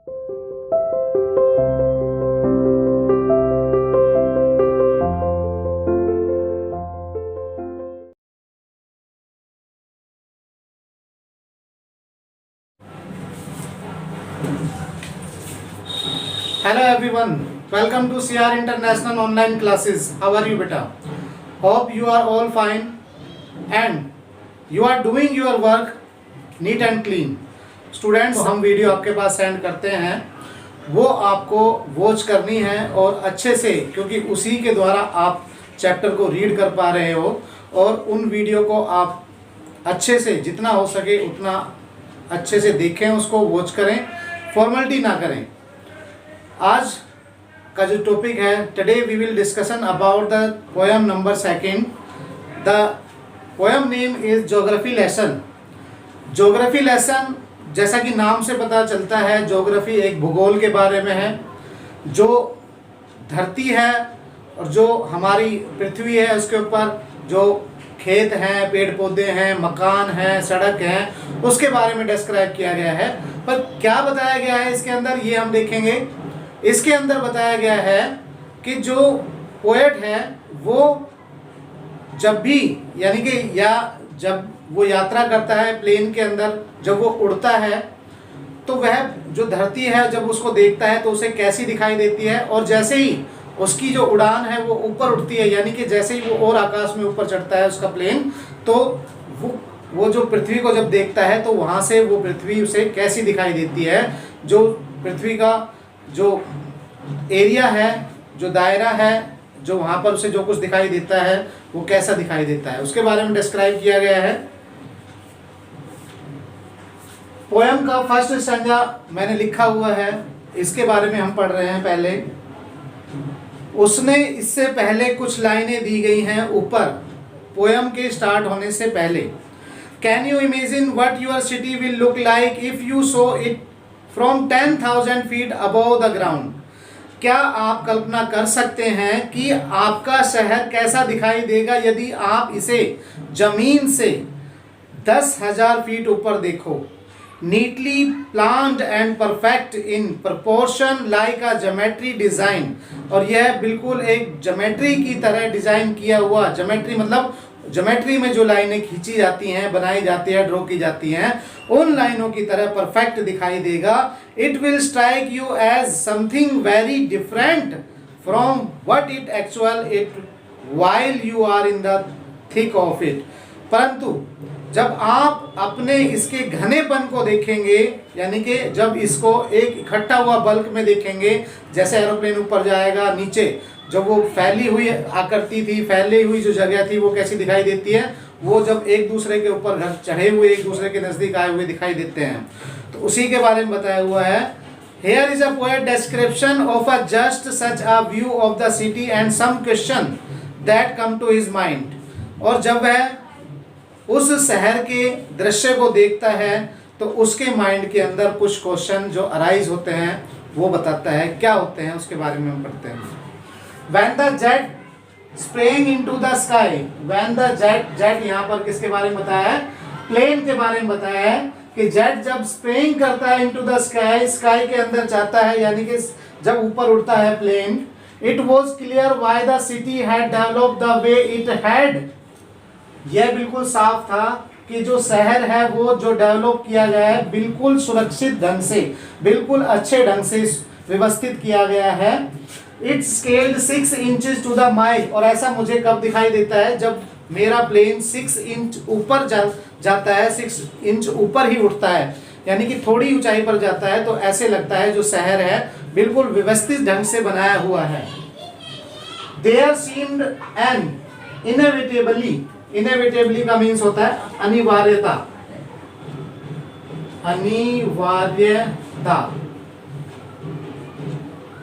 Hello everyone, welcome to CR International Online Classes. How are you beta? Hope you are all fine and you are doing your work neat and clean. Students, हम video आपके पास send करते हैं, वो आपको watch करनी है और अच्छे से, क्योंकि उसी के द्वारा आप चैप्टर को रीड कर पा रहे हो और उन वीडियो को आप अच्छे से जितना हो सके उतना अच्छे से देखें, उसको वॉच करें, फॉर्मेलिटी ना करें। आज का जो टॉपिक है, today we will discussion about the poem number 2। The poem name is geography lesson. Geography lesson, जैसा कि नाम से पता चलता है, ज्योग्राफी एक भूगोल के बारे में है। जो धरती है और जो हमारी पृथ्वी है, उसके ऊपर जो खेत हैं, पेड़ पौधे हैं, मकान हैं, सड़क हैं, उसके बारे में डिस्क्राइब किया गया है। पर क्या बताया गया है इसके अंदर, ये हम देखेंगे। इसके अंदर बताया गया है कि जो पोएट है वो जब भी, यानी कि जब वो यात्रा करता है प्लेन के अंदर, जब वो उड़ता है तो वह जो धरती है जब उसको देखता है तो उसे कैसी दिखाई देती है, और जैसे ही उसकी जो उड़ान है वो ऊपर उठती है, यानी कि जैसे ही वो और आकाश में ऊपर चढ़ता है उसका प्लेन, तो वो जो पृथ्वी को जब देखता है तो वहाँ से वो पृथ्वी उसे कैसी दिखाई देती है, जो पृथ्वी का जो एरिया है, जो दायरा है, जो वहाँ पर उसे जो कुछ दिखाई देता है वो कैसा दिखाई देता है, उसके बारे में डिस्क्राइब किया गया है। पोएम का फर्स्ट स्टैंजा मैंने लिखा हुआ है, इसके बारे में हम पढ़ रहे हैं। पहले उसने इससे पहले कुछ लाइनें दी गई हैं ऊपर पोएम के स्टार्ट होने से पहले। Can you imagine what your city will look like if you so it from 10,000 feet above the ground. क्या आप कल्पना कर सकते हैं कि आपका शहर कैसा दिखाई देगा यदि आप इसे जमीन से 10,000 फीट ऊपर देखो। Neatly planned and perfect in proportion like a geometry design, और यह बिल्कुल एक ज्योमेट्री की तरह डिजाइन किया हुआ, ज्योमेट्री मतलब ज्योमेट्री में जो लाइनें खींची जाती हैं, बनाई जाती है, ड्रॉ की जाती हैं, उन लाइनों की तरह परफेक्ट दिखाई देगा। It will strike you as something very different from what it actual it while you are in the thick of it. परंतु जब आप अपने इसके घनेपन को देखेंगे, यानी कि जब इसको एक इकट्ठा हुआ बल्क में देखेंगे, जैसे एरोप्लेन ऊपर जाएगा, नीचे जब वो फैली हुई आकृति थी, फैली हुई जो जगह थी, वो कैसी दिखाई देती है, वो जब एक दूसरे के ऊपर घर चढ़े हुए एक दूसरे के नज़दीक आए हुए दिखाई देते हैं, तो उसी के बारे में बताया हुआ है। Here is a poet description of a just such a view of the city and some question that come to his mind। और जब वह उस शहर के दृश्य को देखता है तो उसके माइंड के अंदर कुछ क्वेश्चन जो अराइज होते हैं वो बताता है। क्या होते हैं उसके बारे में हम पढ़ते हैं। When the jet sprang into the sky, when the jet यहाँ पर किसके बारे में बताया है, प्लेन के बारे में बताया है कि जेट जब स्प्रेइंग करता है इनटू द स्काई, स्काई के अंदर जाता है, यानी कि जब ऊपर उड़ता है plane. It was clear why the city had developed the way it had. यह बिल्कुल साफ था कि जो शहर है वो जो डेवलप किया गया है बिल्कुल सुरक्षित ढंग से, बिल्कुल अच्छे ढंग से व्यवस्थित किया गया है। It scaled 6 inches to the mile, और ऐसा मुझे कब दिखाई देता है, जब मेरा प्लेन 6 इंच ऊपर जाता है, 6 इंच ऊपर ही उठता है, यानी कि थोड़ी ऊंचाई पर जाता है, तो ऐसे लगता है जो शहर है बिल्कुल व्यवस्थित ढंग से बनाया हुआ है। देयर सीम्ड एन इनएविटेबली का मीन्स होता है अनिवार्यता,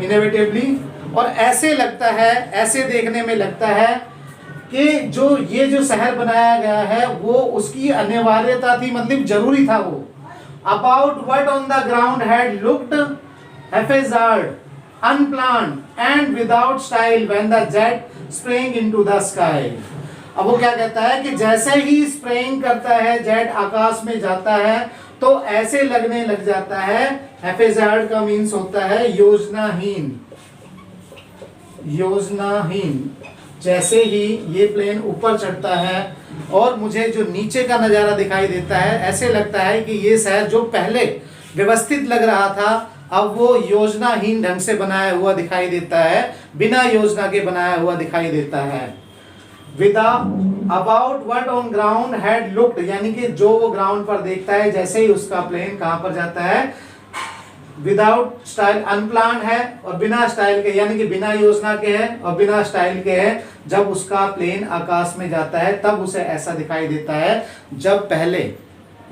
इनएविटेबली, और ऐसे लगता है, ऐसे देखने में लगता है कि ये जो शहर बनाया गया है वो उसकी अनिवार्यता थी, मतलब जरूरी था वो। About what on the ground had looked haphazard, unplanned and without style when the jet sprang into the sky। अब वो क्या कहता है कि जैसे ही स्प्रेइंग करता है जेट, आकाश में जाता है, तो ऐसे लगने लग जाता है। हैफेजार्ड का मीन्स होता है योजनाहीन। योजनाहीन। जैसे ही ये प्लेन ऊपर चढ़ता है और मुझे जो नीचे का नज़ारा दिखाई देता है, ऐसे लगता है कि ये शहर जो पहले व्यवस्थित लग रहा था अब वो योजनाहीन ढंग से बनाया हुआ दिखाई देता है, बिना योजना के बनाया हुआ दिखाई देता है। About what on ground had looked, यानी कि जो वो ग्राउंड पर देखता है जैसे ही उसका प्लेन कहां पर जाता है, विदाउट स्टाइल, अनप्लान है और बिना स्टाइल के, यानी कि बिना योजना के है और बिना स्टाइल के है। जब उसका प्लेन आकाश में जाता है तब उसे ऐसा दिखाई देता है।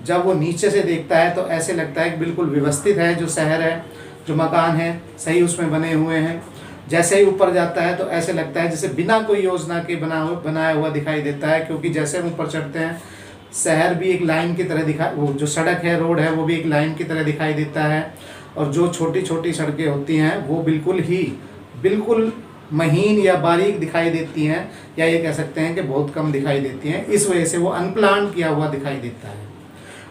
जब वो नीचे से देखता है तो ऐसे लगता है कि बिल्कुल व्यवस्थित है, जो शहर है, जो मकान है सही उसमें बने हुए हैं। जैसे ही ऊपर जाता है तो ऐसे लगता है जैसे बिना कोई योजना के बनाया हुआ दिखाई देता है, क्योंकि जैसे हम ऊपर चढ़ते हैं शहर भी एक लाइन की तरह वो जो सड़क है, रोड है, वो भी एक लाइन की तरह दिखाई देता है। और जो छोटी छोटी सड़कें होती हैं वो बिल्कुल महीन या बारीक दिखाई देती हैं, या ये कह सकते हैं कि बहुत कम दिखाई देती हैं। इस वजह से वो अनप्लान किया हुआ दिखाई देता है।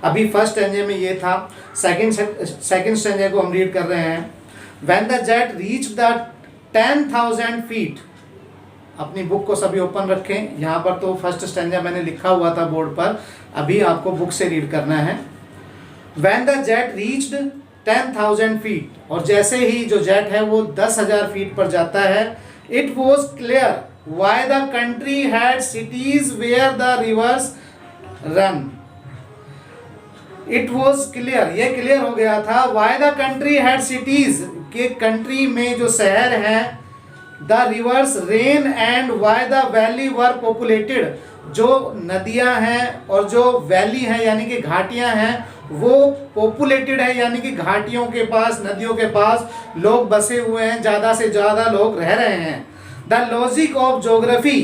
अभी फर्स्ट स्टैंजे में ये था। सेकंड स्टैंजे को हम रीड कर रहे हैं। When the jet reach the 10,000 feet, अपनी बुक को सभी ओपन रखें। यहाँ पर तो फर्स्ट स्टैंजा मैंने लिखा हुआ था बोर्ड पर, अभी आपको बुक से रीड करना है। When the jet reached 10,000 feet, और जैसे ही जो जेट है वो 10,000 फीट पर जाता है, it was clear why the country had cities where the rivers run. It was clear, ये क्लियर हो गया था, why the country had cities, के कंट्री में जो शहर है, the rivers ran and why the valley were populated, जो नदियां हैं और जो वैली हैं यानी कि घाटियां हैं वो पॉपुलेटेड है, यानी कि घाटियों के पास, नदियों के पास लोग बसे हुए हैं, ज़्यादा से ज़्यादा लोग रह रहे हैं। The logic of geography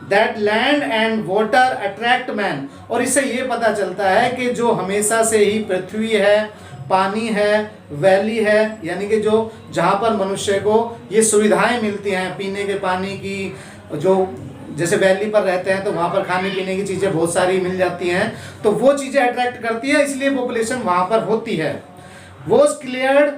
that land and water attract man, और इससे ये पता चलता है कि जो हमेशा से ही पृथ्वी है, पानी है, वैली है, यानी कि जो जहाँ पर मनुष्य को ये सुविधाएं मिलती हैं पीने के पानी की, जो जैसे वैली पर रहते हैं तो वहाँ पर खाने पीने की चीज़ें बहुत सारी मिल जाती हैं, तो वो चीज़ें अट्रैक्ट करती है, इसलिए पॉपुलेशन वहाँ पर होती है। वॉज क्लियर्ड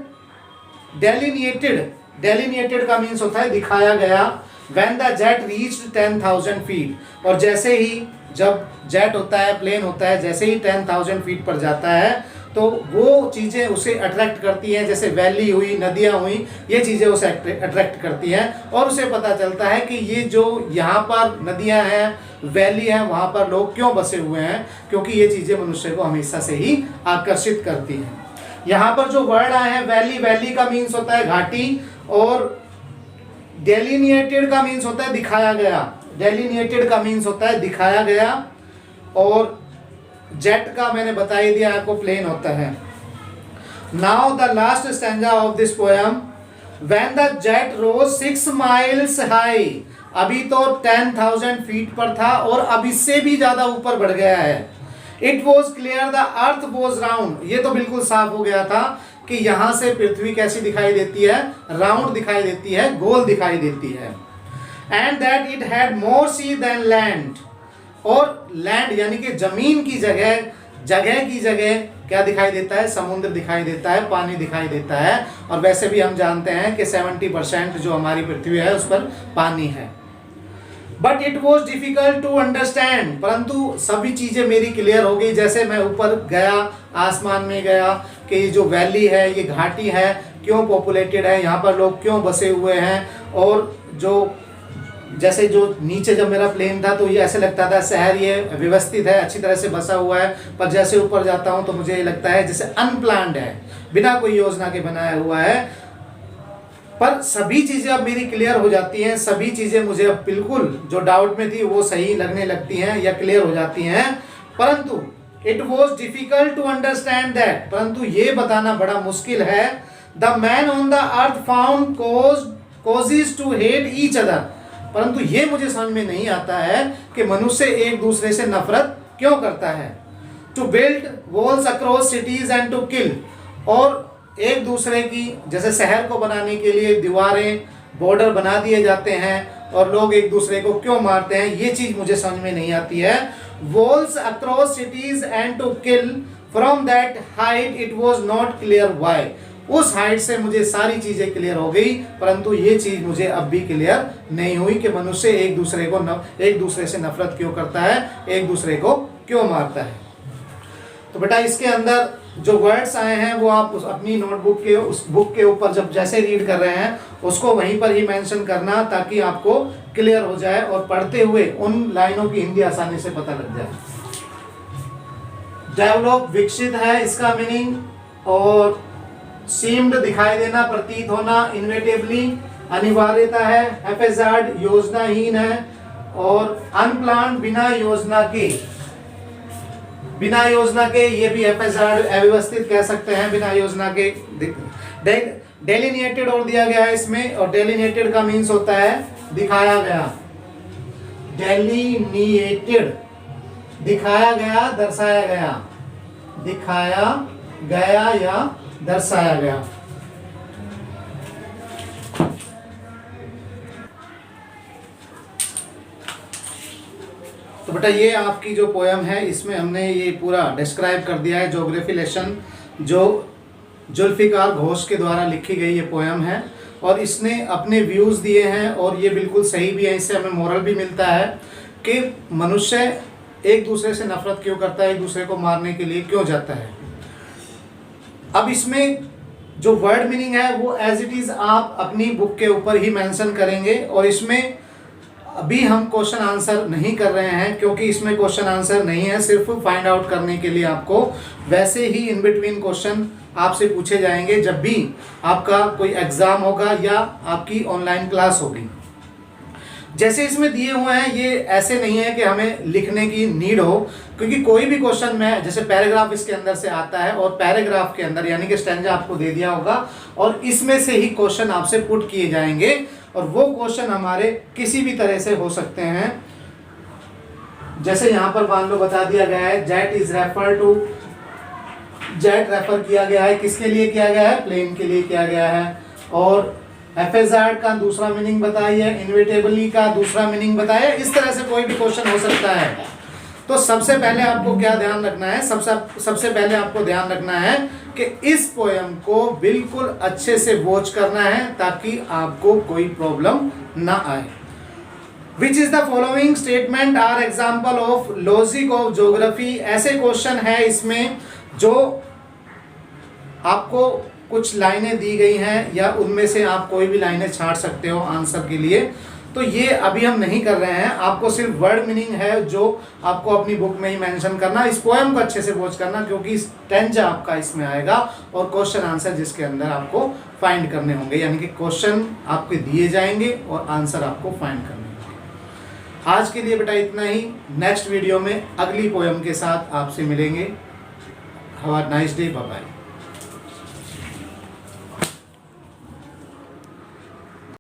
डेलिनिएटेड का मीन्स होता है दिखाया गया। When the jet reached 10,000 feet, और जैसे ही जब जेट होता है, प्लेन होता है, जैसे ही 10,000 फीट पर जाता है तो वो चीज़ें उसे अट्रैक्ट करती हैं, जैसे वैली हुई, नदियाँ हुई, ये चीज़ें उसे अट्रैक्ट करती हैं। और उसे पता चलता है कि ये जो यहाँ पर नदियाँ हैं, वैली हैं, वहाँ पर लोग क्यों बसे हुए हैं, क्योंकि ये चीज़ें मनुष्य को हमेशा से ही आकर्षित करती हैं। यहाँ पर जो वर्ड आए हैं वैली का मीन्स होता है घाटी, और डेलिनिएटेड का मीन्स होता है दिखाया गया। डेलिनिएटेड का मीन्स होता है दिखाया गया, और जेट का मैंने बता ही दिया आपको, प्लेन होता है। Now the last stanza of this poem. When the jet rose 6 miles high, अभी तो 10,000 फीट पर था और अब इससे भी ज्यादा ऊपर बढ़ गया है। It was clear the earth was round, ये तो बिल्कुल साफ हो गया था कि यहां से पृथ्वी कैसी दिखाई देती है, राउंड दिखाई देती है, गोल दिखाई देती है। And that it had more sea than land, और लैंड यानी कि जमीन की जगह की जगह क्या दिखाई देता है, समुद्र दिखाई देता है, पानी दिखाई देता है। और वैसे भी हम जानते हैं कि 70% जो हमारी पृथ्वी है उस पर पानी है। But it was difficult to understand, परंतु सभी चीज़ें मेरी क्लियर हो गई। जैसे मैं ऊपर गया, आसमान में गया, कि ये जो वैली है, ये घाटी है, क्यों पॉपुलेटेड है, यहाँ पर लोग क्यों बसे हुए हैं, और जो जैसे जो नीचे जब मेरा प्लेन था तो ये ऐसे लगता था शहर ये व्यवस्थित है, अच्छी तरह से बसा हुआ है, पर जैसे ऊपर जाता हूँ तो मुझे लगता है जैसे अनप्लान्ड है, बिना कोई योजना के बनाया हुआ है। पर सभी चीज़ें अब मेरी क्लियर हो जाती हैं, सभी चीज़ें मुझे अब बिल्कुल जो डाउट में थी वो सही लगने लगती हैं या क्लियर हो जाती हैं। परंतु it was difficult to understand that, परंतु ये बताना बड़ा मुश्किल है। The man on the earth found causes to hate each other, परंतु ये मुझे समझ में नहीं आता है कि मनुष्य एक दूसरे से नफरत क्यों करता है। To build walls across cities and to kill, और एक दूसरे की जैसे शहर को बनाने के लिए दीवारें, बॉर्डर बना दिए जाते हैं और लोग एक दूसरे को क्यों मारते हैं, ये चीज़ मुझे समझ में नहीं आती है। Walls across cities and to kill from that height it was not clear why. उस हाइट से मुझे सारी चीजें क्लियर हो गई, परंतु ये चीज मुझे अब भी क्लियर नहीं हुई कि मनुष्य एक दूसरे से नफरत क्यों करता है, एक दूसरे को क्यों मारता है। तो बेटा इसके अंदर जो वर्ड्स आए हैं वो आप अपनी नोटबुक के उस बुक के ऊपर जब जैसे रीड कर रहे हैं उसको वहीं पर ही मेंशन करना, ताकि आपको क्लियर हो जाए और पढ़ते हुए उन लाइनों की हिंदी आसानी से पता लग जाए। डेवलप विकसित है इसका मीनिंग, और सीम्ड दिखाई देना, प्रतीत होना, इनवेटिवली अनिवार्यता है, हैफेजार्ड योजनाहीन है, और अनप्लान्ड बिना योजना के ये भी हैफेजार्ड अव्यवस्थित कह सकते हैं, बिना योजना के। डेलिनिएटेड और दिया गया है इसमें, और डेलिनिएटेड का मीन्स होता है दिखाया गया। डेलिनिएटेड दिखाया गया, दर्शाया गया, दिखाया गया या दर्शाया गया। तो बेटा ये आपकी जो पोयम है इसमें हमने ये पूरा डिस्क्राइब कर दिया है। ज्योग्राफी लेसन जो जुल्फिकार घोष के द्वारा लिखी गई ये पोयम है, और इसने अपने व्यूज़ दिए हैं और ये बिल्कुल सही भी है। इससे हमें मोरल भी मिलता है कि मनुष्य एक दूसरे से नफरत क्यों करता है, एक दूसरे को मारने के लिए क्यों जाता है। अब इसमें जो वर्ड मीनिंग है वो एज इट इज़ आप अपनी बुक के ऊपर ही मेंशन करेंगे, और इसमें अभी हम क्वेश्चन आंसर नहीं कर रहे हैं क्योंकि इसमें क्वेश्चन आंसर नहीं है, सिर्फ फाइंड आउट करने के लिए आपको वैसे ही इन बिटवीन क्वेश्चन आपसे पूछे जाएंगे जब भी आपका कोई एग्जाम होगा या आपकी ऑनलाइन क्लास होगी। जैसे इसमें दिए हुए हैं ये ऐसे नहीं है कि हमें लिखने की नीड हो, क्योंकि कोई भी क्वेश्चन में जैसे पैराग्राफ इसके अंदर से आता है, और पैराग्राफ के अंदर यानी कि स्टैंजा आपको दे दिया होगा और इसमें से ही क्वेश्चन आपसे पुट किए जाएंगे, और वो क्वेश्चन हमारे किसी भी तरह से हो सकते हैं। जैसे यहाँ पर मान लो बता दिया गया है jet is refer to, jet refer किया गया है, किसके लिए किया गया है, प्लेन के लिए किया गया है, और हैफेजार्ड का दूसरा मीनिंग बताइए, इनविटेबली का दूसरा मीनिंग बताइए। इस तरह से कोई भी क्वेश्चन हो सकता है। तो सबसे पहले आपको क्या ध्यान रखना है, सबसे पहले आपको ध्यान रखना है कि इस पोयम को बिल्कुल अच्छे से वॉच करना है ताकि आपको कोई प्रॉब्लम ना आए। Which is the following statement are example of logic of geography. ऐसे क्वेश्चन है इसमें जो आपको कुछ लाइनें दी गई हैं या उनमें से आप कोई भी लाइनें छांट सकते हो आंसर के लिए। तो ये अभी हम नहीं कर रहे हैं, आपको सिर्फ वर्ड मीनिंग है जो आपको अपनी बुक में ही मेंशन करना। इस पोएम को अच्छे से वॉच करना क्योंकि स्टैंजा आपका इसमें आएगा और क्वेश्चन आंसर जिसके अंदर आपको फाइंड करने होंगे, यानी कि क्वेश्चन आपके दिए जाएंगे और आंसर आपको फाइंड करने होंगे। आज के लिए बेटा इतना ही। नेक्स्ट वीडियो में अगली पोएम के साथ आपसे मिलेंगे। Have a nice day, bye bye.